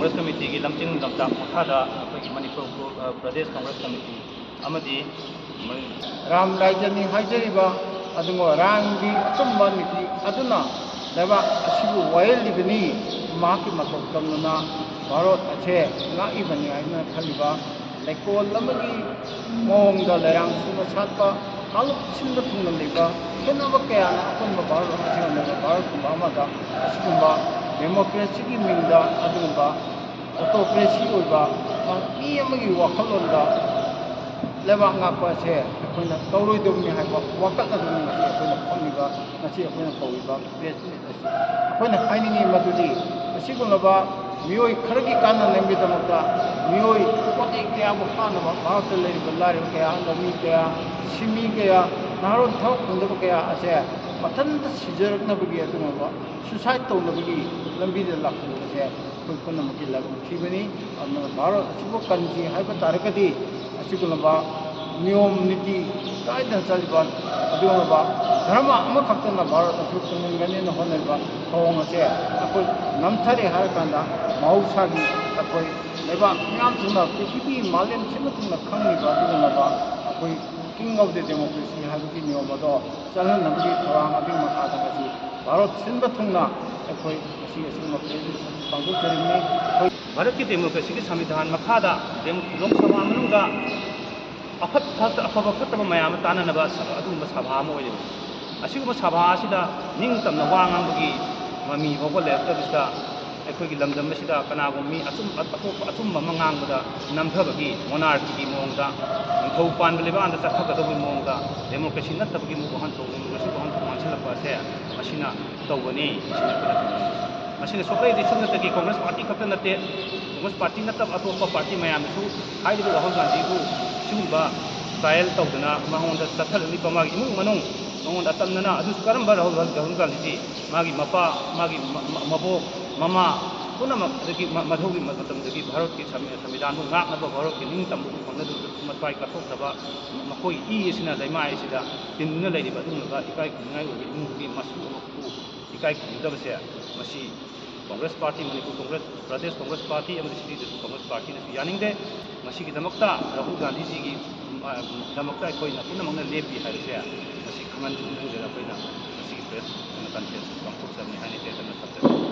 Congress committee की लमचिंग लमदाक मखादा अखोई मणिपुर प्रदेश Congress committee अमदी Ram राइजनी हाइजरिबा अदुंगो Rangi अचुम्बा नीति अदुना लेबा असिबु वायलिबनी माकी मतौ तमना भारत अछे लाइबनी आइना खलिबा लेकोल लमगी मोंगदा लेरांग सुना सातपा कालुप सिंदा थुंगना लेबा केनबा कया अकोनबा भारत असिगना भारत कुमामादा असिगुंबा डेमोक्रेसी की मिंगदा अदुंबा ऑटोक्रेसी ओइबा मी अमगी वाखलोंदा लेबाक ngakpase akoina tauroidobni haiba wakataduni ngasi akoina phamiba ngasi akoina kauiba president asi akoina hainingi madudi asigulaba mioi kharagi kana nembidamakta mioi poti kya bu hanaba bharat leriba lari kya lami kya simi kya naron thau khundaba kya ase pathanta sijaraknabagi adunaba suicide tawnabagi lambida lakse koi punamaki lagum thibani amna bharat asibo kanji haiba tarakadi असिगुलबा नियम नीति कायदा चलिबा अदुगबा धर्म अमा खक्तना भारत असुकनगने न होनेबा थोंगसे अकोइ नमथरे हारकांदा मौसागी अकोइ लेबा ma'am थुना पृथ्वी मालेम सिमथुना खंगनिबा अदुगबा अकोइ king of the democracy हाबकी नियम अदो चलन नबगी थोरांग अदि मखादगसी भारत सिनबा थुना अकोइ असि असि मप्रेसिडेंट पांगु चरिमनि भारत की डेमोक्रेसी की संविधान मखादा लोकसभा मनुगा अफब फतब मयाम ताननबा अदुम सभा अमा ओइरेबा असिगुम सभा असिदा निंगतमना वा ngamबगी ममी भोगो लेफ्टबिसदा अखोइगी लमदम असिदा कनागुम मी अचुम नगांगबदा नमथबगी मोनार्की की मोंगदा निथौ पानब लेबांदा चखगदबगी मोंगदा डेमोक्रेसी नत्तबगी मुगहन थोगुमगसु गहन मानसलपसे असिना तौबनी असिना सोकलेदि सुनतगी कांग्रेस पार्टी खत नते कांग्रेस पार्टी नत्तब अतोप पार्टी मयामसु हाइदिबो राहुल गांधी को सिगुंबा ट्रायल तौदना महोंदा चथलनि पमागी इमुंग मनुंग महोंदा तमनना अदुस करंबा राहुल गांधी मागी मपा मागी मबो ममा पुनमक दगी मधोगी मतमदगी भारत की संविधान को ngaknaba भारत की निंगतम खनदु मतपाई कथोक्तबा मकोई इसिना दैमाय सिदा तिनना लेरिबा दुनबा इकाई खुंगाई ओबि इमुंगी मसु इकाई खुंदबसे मसी कांग्रेस पार्टी मणिपुर कांग्रेस प्रदेश कांग्रेस पार्टी कांग्रेस पार्टी यानिंगदे राहुल गांधी जी की अखोना पुनमक लेपी है खमन अखोना प्रेस कन्फ्रेंस पांथोक्चबनी